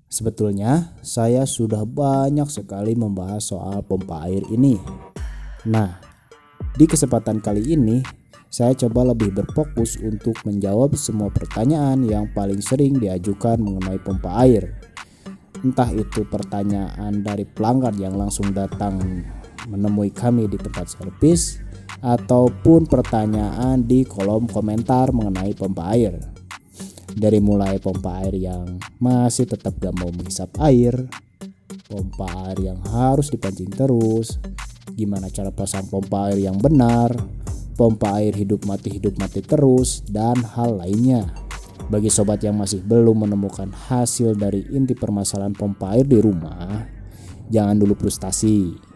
Sebetulnya saya sudah banyak sekali membahas soal pompa air ini. Nah, di kesempatan kali ini saya coba lebih berfokus untuk menjawab semua pertanyaan yang paling sering diajukan mengenai pompa air. Entah itu pertanyaan dari pelanggan yang langsung datang menemui kami di tempat servis, ataupun pertanyaan di kolom komentar mengenai pompa air. Dari mulai pompa air yang masih tetap gak mau menghisap air, pompa air yang harus dipancing terus, gimana cara pasang pompa air yang benar, pompa air hidup mati terus, dan hal lainnya. Bagi sobat yang masih belum menemukan hasil dari inti permasalahan pompa air di rumah, jangan dulu frustasi.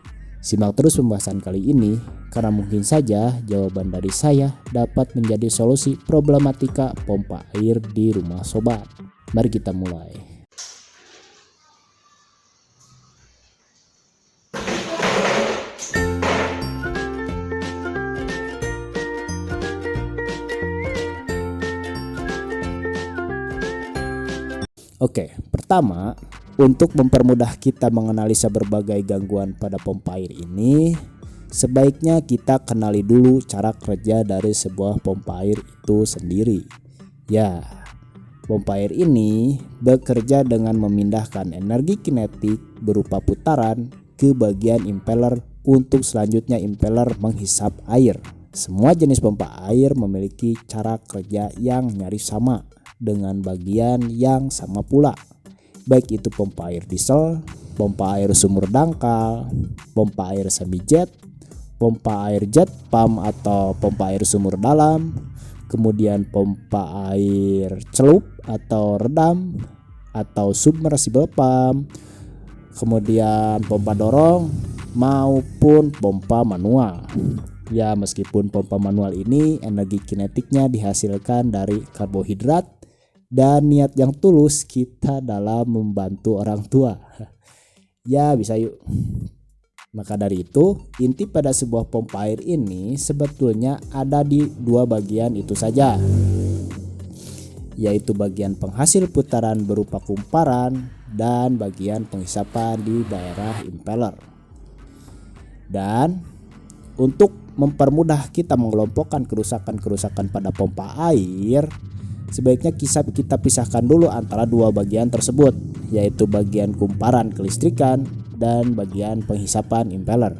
Simak terus pembahasan kali ini, karena mungkin saja jawaban dari saya dapat menjadi solusi problematika pompa air di rumah sobat. Mari kita mulai. Oke, pertama, untuk mempermudah kita menganalisa berbagai gangguan pada pompa air ini, sebaiknya kita kenali dulu cara kerja dari sebuah pompa air itu sendiri. Ya, pompa air ini bekerja dengan memindahkan energi kinetik berupa putaran ke bagian impeller untuk selanjutnya impeller menghisap air. Semua jenis pompa air memiliki cara kerja yang nyaris sama dengan bagian yang sama pula, baik itu pompa air diesel, pompa air sumur dangkal, pompa air semi jet, pompa air jet pump atau pompa air sumur dalam, kemudian pompa air celup atau redam atau submersible pump, kemudian pompa dorong maupun pompa manual. Ya, meskipun pompa manual ini energi kinetiknya dihasilkan dari karbohidrat dan niat yang tulus kita dalam membantu orang tua. Ya, bisa yuk. Maka dari itu, inti pada sebuah pompa air ini sebetulnya ada di dua bagian itu saja, yaitu bagian penghasil putaran berupa kumparan dan bagian penghisapan di daerah impeller. Dan untuk mempermudah kita mengelompokkan kerusakan-kerusakan pada pompa air, sebaiknya kita pisahkan dulu antara dua bagian tersebut, yaitu bagian kumparan kelistrikan dan bagian penghisapan impeller.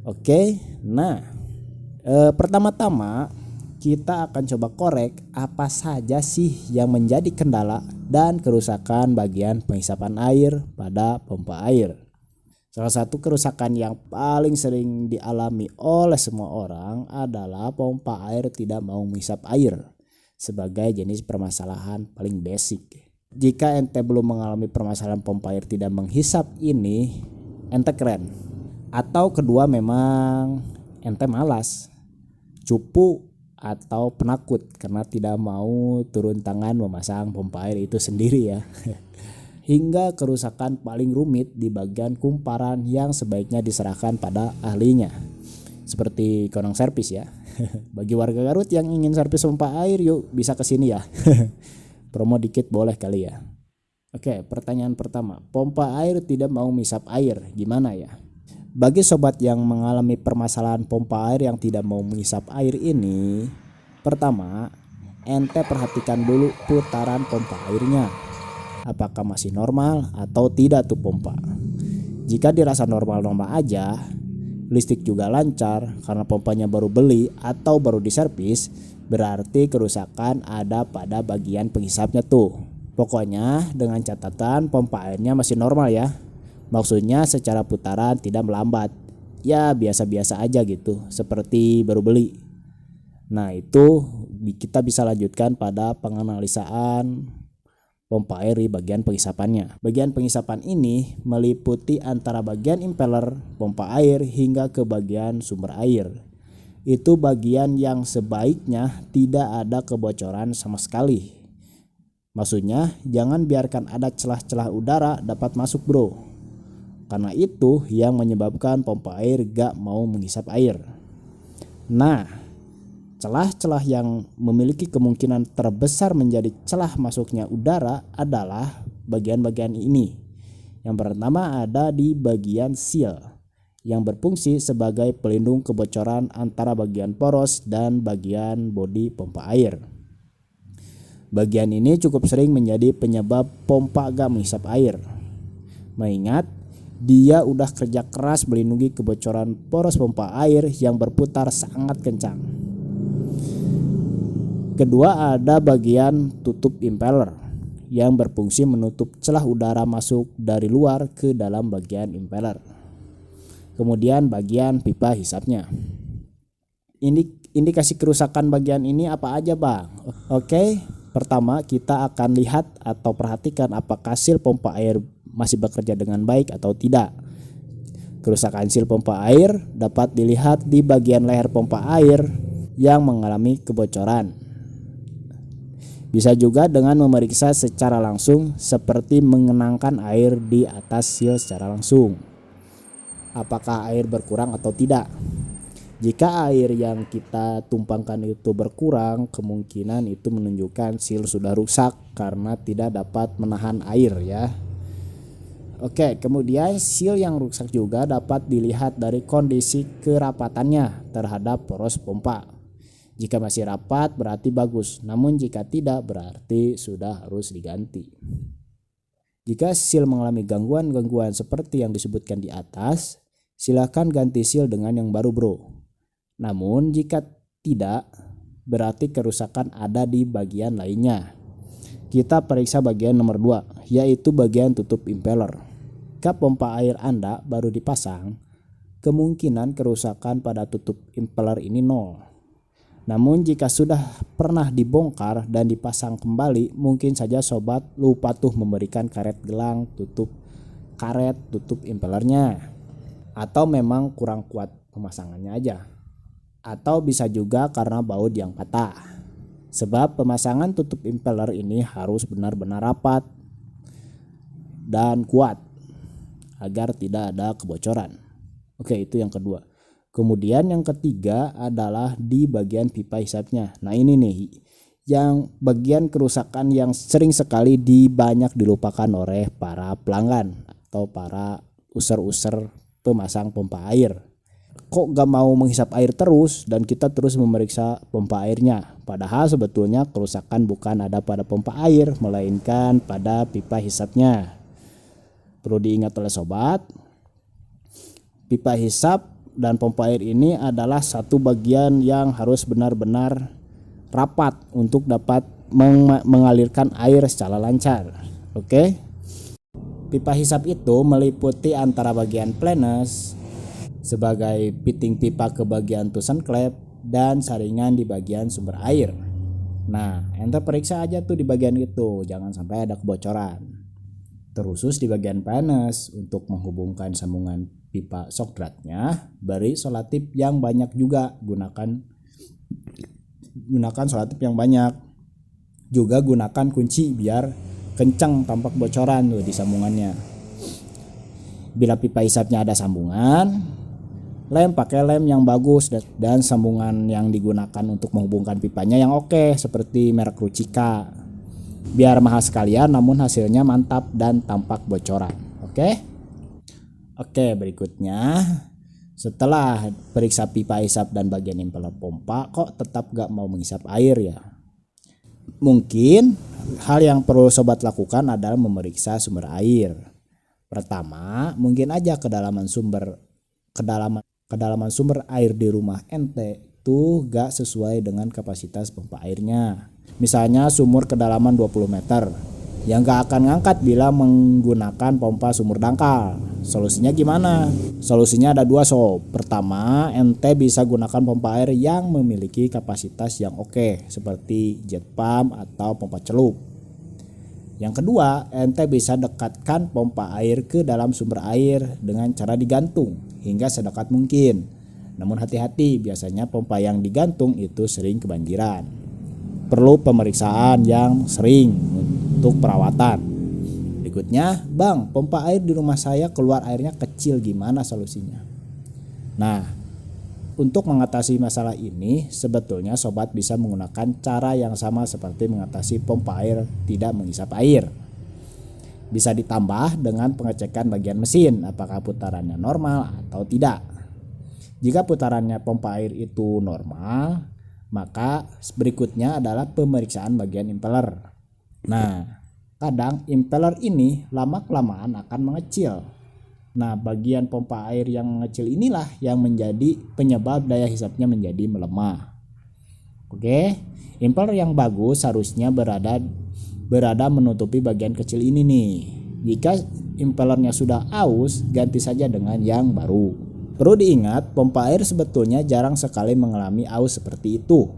Oke, nah pertama-tama kita akan coba korek apa saja sih yang menjadi kendala dan kerusakan bagian penghisapan air pada pompa air. Salah satu kerusakan yang paling sering dialami oleh semua orang adalah pompa air tidak mau menghisap air sebagai jenis permasalahan paling basic. Jika ente belum mengalami permasalahan pompa air tidak menghisap ini, ente keren. Atau kedua, memang ente malas, cupu, atau penakut karena tidak mau turun tangan memasang pompa air itu sendiri ya. Hingga kerusakan paling rumit di bagian kumparan yang sebaiknya diserahkan pada ahlinya, seperti konong servis ya. Bagi warga Garut yang ingin servis pompa air, yuk bisa kesini ya. Promo dikit boleh kali ya. Oke, pertanyaan pertama, pompa air tidak mau menghisap air, gimana ya? Bagi sobat yang mengalami permasalahan pompa air yang tidak mau menghisap air ini, pertama, ente perhatikan dulu putaran pompa airnya. Apakah masih normal atau tidak tuh pompa? Jika dirasa normal-normal aja, listrik juga lancar karena pompanya baru beli atau baru diservis, berarti kerusakan ada pada bagian penghisapnya tuh. Pokoknya dengan catatan pompa airnya masih normal ya. Maksudnya secara putaran tidak melambat. Ya biasa-biasa aja gitu, seperti baru beli. Nah, itu kita bisa lanjutkan pada penganalisaan pompa air di bagian penghisapannya. Bagian penghisapan ini meliputi antara bagian impeller pompa air hingga ke bagian sumber air. Itu bagian yang sebaiknya tidak ada kebocoran sama sekali. Maksudnya jangan biarkan ada celah-celah udara dapat masuk bro. Karena itu yang menyebabkan pompa air gak mau menghisap air. Nah, celah-celah yang memiliki kemungkinan terbesar menjadi celah masuknya udara adalah bagian-bagian ini. Yang pertama ada di bagian seal yang berfungsi sebagai pelindung kebocoran antara bagian poros dan bagian bodi pompa air. Bagian ini cukup sering menjadi penyebab pompa gak menghisap air. Mengingat dia udah kerja keras melindungi kebocoran poros pompa air yang berputar sangat kencang. Kedua ada bagian tutup impeller yang berfungsi menutup celah udara masuk dari luar ke dalam bagian impeller. Kemudian bagian pipa hisapnya. Indikasi kerusakan bagian ini apa aja, Bang? Oke, pertama kita akan lihat atau perhatikan apakah seal pompa air masih bekerja dengan baik atau tidak. Kerusakan seal pompa air dapat dilihat di bagian leher pompa air yang mengalami kebocoran. Bisa juga dengan memeriksa secara langsung seperti mengenangkan air di atas seal secara langsung. Apakah air berkurang atau tidak? Jika air yang kita tumpangkan itu berkurang, kemungkinan itu menunjukkan seal sudah rusak karena tidak dapat menahan air ya. Oke, kemudian seal yang rusak juga dapat dilihat dari kondisi kerapatannya terhadap poros pompa. Jika masih rapat berarti bagus, namun jika tidak berarti sudah harus diganti. Jika seal mengalami gangguan-gangguan seperti yang disebutkan di atas, silakan ganti seal dengan yang baru, bro. Namun jika tidak, berarti kerusakan ada di bagian lainnya. Kita periksa bagian nomor 2, yaitu bagian tutup impeller. Jika pompa air Anda baru dipasang, kemungkinan kerusakan pada tutup impeller ini 0. Namun jika sudah pernah dibongkar dan dipasang kembali, mungkin saja sobat lupa tuh memberikan karet gelang tutup impellernya, atau memang kurang kuat pemasangannya aja, atau bisa juga karena baut yang patah. Sebab pemasangan tutup impeller ini harus benar-benar rapat dan kuat agar tidak ada kebocoran. Oke, itu yang kedua. Kemudian yang ketiga adalah di bagian pipa hisapnya. Nah ini nih yang bagian kerusakan yang sering sekali banyak dilupakan oleh para pelanggan atau para user-user pemasang pompa air. Kok gak mau menghisap air terus dan kita terus memeriksa pompa airnya. Padahal sebetulnya kerusakan bukan ada pada pompa air, melainkan pada pipa hisapnya. Perlu diingat oleh sobat, pipa hisap dan pompa air ini adalah satu bagian yang harus benar-benar rapat untuk dapat mengalirkan air secara lancar. Oke. Pipa hisap itu meliputi antara bagian flange sebagai fitting pipa ke bagian tusen klep dan saringan di bagian sumber air. Nah, ente periksa aja tuh di bagian itu, jangan sampai ada kebocoran. Terusus di bagian flange untuk menghubungkan sambungan pipa shock dratnya, beri solatip yang banyak juga, gunakan solatip yang banyak. Juga gunakan kunci biar kencang tanpa kebocoran tuh di sambungannya. Bila pipa hisapnya ada sambungan, pakai lem yang bagus dan sambungan yang digunakan untuk menghubungkan pipanya yang oke, seperti merek Ruchika. Biar mahal sekalian namun hasilnya mantap dan tampak bocoran. Oke, berikutnya setelah periksa pipa hisap dan bagian impeller pompa, kok tetap gak mau menghisap air ya? Mungkin hal yang perlu sobat lakukan adalah memeriksa sumber air. Pertama, mungkin aja kedalaman sumber air di rumah ente tuh gak sesuai dengan kapasitas pompa airnya. Misalnya sumur kedalaman 20 meter yang gak akan ngangkat bila menggunakan pompa sumur dangkal. Solusinya gimana? Solusinya ada 2 sob. Pertama, ente bisa gunakan pompa air yang memiliki kapasitas yang oke, seperti jet pump atau pompa celup. Yang kedua, ente bisa dekatkan pompa air ke dalam sumber air dengan cara digantung hingga sedekat mungkin. Namun hati-hati, biasanya pompa yang digantung itu sering kebanjiran. Perlu pemeriksaan yang sering untuk perawatan. Berikutnya, Bang, pompa air di rumah saya keluar airnya kecil, gimana solusinya? Nah, untuk mengatasi masalah ini, sebetulnya sobat bisa menggunakan cara yang sama seperti mengatasi pompa air tidak menghisap air. Bisa ditambah dengan pengecekan bagian mesin, apakah putarannya normal atau tidak. Jika putarannya pompa air itu normal, maka berikutnya adalah pemeriksaan bagian impeller. Nah, kadang impeller ini lama-kelamaan akan mengecil. Nah, bagian pompa air yang mengecil inilah yang menjadi penyebab daya hisapnya menjadi melemah. Oke, impeller yang bagus harusnya berada menutupi bagian kecil ini nih. Jika impellernya sudah aus, ganti saja dengan yang baru. Perlu diingat, pompa air sebetulnya jarang sekali mengalami aus seperti itu.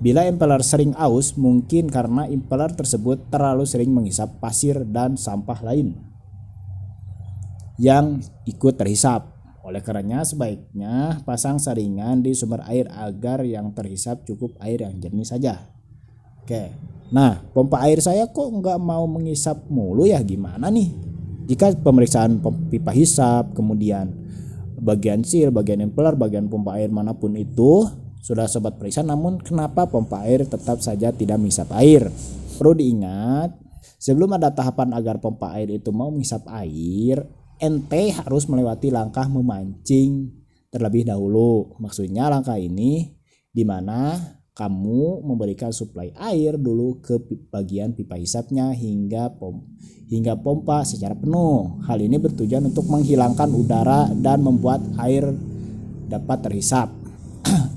Bila impeller sering aus, mungkin karena impeller tersebut terlalu sering menghisap pasir dan sampah lain yang ikut terhisap. Oleh karenanya sebaiknya pasang saringan di sumber air agar yang terhisap cukup air yang jernih saja. Oke, nah pompa air saya kok nggak mau menghisap mulu ya, gimana nih? Jika pemeriksaan pipa hisap, kemudian bagian seal, bagian impeller, bagian pompa air manapun itu sudah sobat periksa, namun kenapa pompa air tetap saja tidak menghisap air? Perlu diingat, sebelum ada tahapan agar pompa air itu mau menghisap air, ente harus melewati langkah memancing terlebih dahulu. Maksudnya langkah ini di mana kamu memberikan suplai air dulu ke bagian pipa hisapnya hingga pompa secara penuh. Hal ini bertujuan untuk menghilangkan udara dan membuat air dapat terhisap.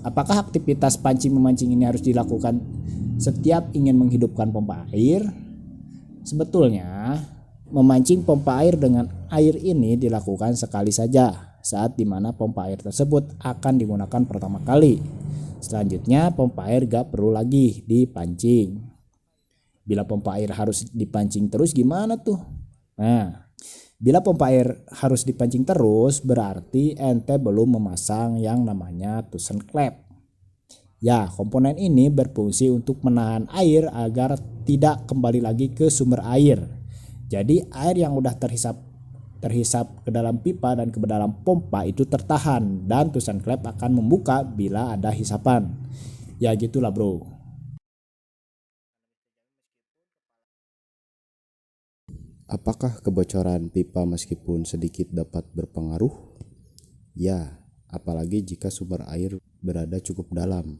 Apakah aktivitas pancing-memancing ini harus dilakukan setiap ingin menghidupkan pompa air? Sebetulnya memancing pompa air dengan air ini dilakukan sekali saja saat dimana pompa air tersebut akan digunakan pertama kali. Selanjutnya pompa air gak perlu lagi dipancing. Bila pompa air harus dipancing terus gimana tuh? Nah, bila pompa air harus dipancing terus berarti ente belum memasang yang namanya Tusen Klep. Ya, komponen ini berfungsi untuk menahan air agar tidak kembali lagi ke sumber air. Jadi air yang udah terhisap ke dalam pipa dan ke dalam pompa itu tertahan dan Tusen Klep akan membuka bila ada hisapan. Ya gitulah bro. Apakah kebocoran pipa meskipun sedikit dapat berpengaruh? Ya, apalagi jika sumber air berada cukup dalam,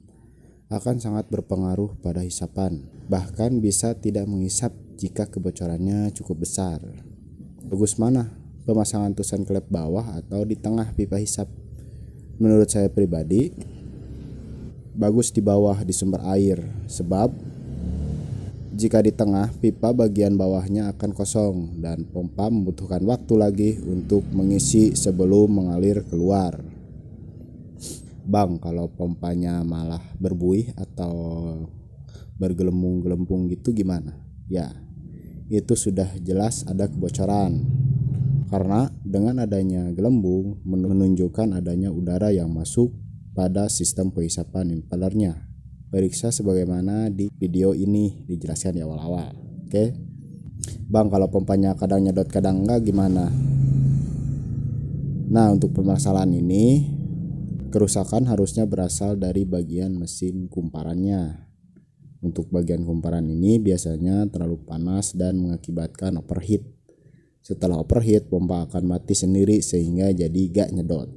akan sangat berpengaruh pada hisapan. Bahkan bisa tidak menghisap jika kebocorannya cukup besar. Bagus mana? Pemasangan Tusen Klep bawah atau di tengah pipa hisap? Menurut saya pribadi, bagus di bawah di sumber air. Sebab jika di tengah, pipa bagian bawahnya akan kosong dan pompa membutuhkan waktu lagi untuk mengisi sebelum mengalir keluar. Bang, kalau pompanya malah berbuih atau bergelembung-gelembung gitu gimana? Ya, itu sudah jelas ada kebocoran. Karena dengan adanya gelembung menunjukkan adanya udara yang masuk pada sistem penghisapan impellernya. Periksa sebagaimana di video ini dijelaskan di awal-awal. Oke. Bang, kalau pompanya kadang nyedot kadang enggak gimana? Nah, untuk permasalahan ini kerusakan harusnya berasal dari bagian mesin kumparannya. Untuk bagian kumparan ini biasanya terlalu panas dan mengakibatkan overheat. Setelah overheat, pompa akan mati sendiri sehingga jadi gak nyedot.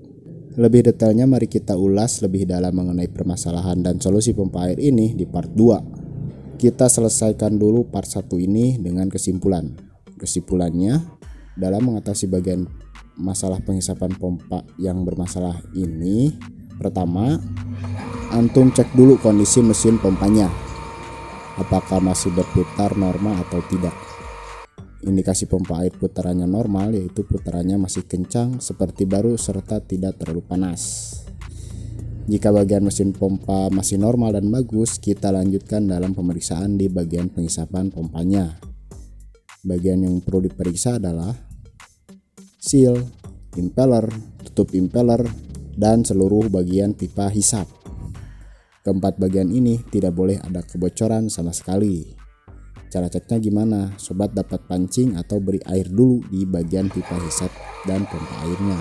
Lebih detailnya mari kita ulas lebih dalam mengenai permasalahan dan solusi pompa air ini di part 2. Kita selesaikan dulu part 1 ini dengan kesimpulan. Kesimpulannya, dalam mengatasi bagian masalah penghisapan pompa yang bermasalah ini, pertama, antum cek dulu kondisi mesin pompanya. Apakah masih berputar normal atau tidak. Indikasi pompa air putarannya normal yaitu putarannya masih kencang seperti baru serta tidak terlalu panas. Jika bagian mesin pompa masih normal dan bagus, kita lanjutkan dalam pemeriksaan di bagian penghisapan pompanya. Bagian yang perlu diperiksa adalah seal, impeller, tutup impeller, dan seluruh bagian pipa hisap. Keempat bagian ini tidak boleh ada kebocoran sama sekali. Cara ceknya gimana? Sobat dapat pancing atau beri air dulu di bagian pipa hisap dan pompa airnya.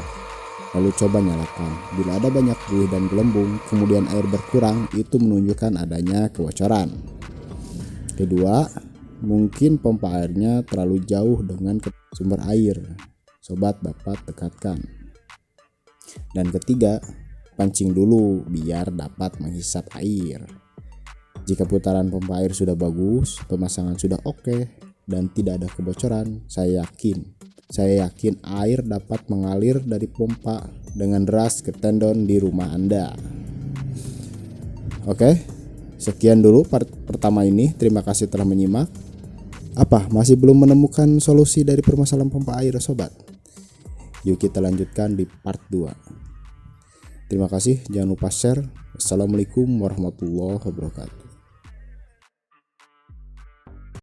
Lalu coba nyalakan. Bila ada banyak buih dan gelembung, kemudian air berkurang, itu menunjukkan adanya kebocoran. Kedua, mungkin pompa airnya terlalu jauh dengan sumber air. Sobat dapat dekatkan. Dan ketiga, pancing dulu biar dapat menghisap air. Jika putaran pompa air sudah bagus, pemasangan sudah oke, dan tidak ada kebocoran, saya yakin air dapat mengalir dari pompa dengan deras ke tendon di rumah Anda. Oke, sekian dulu part pertama ini. Terima kasih telah menyimak. Apa, masih belum menemukan solusi dari permasalahan pompa air, sobat? Yuk kita lanjutkan di part 2. Terima kasih, jangan lupa share. Assalamualaikum warahmatullahi wabarakatuh.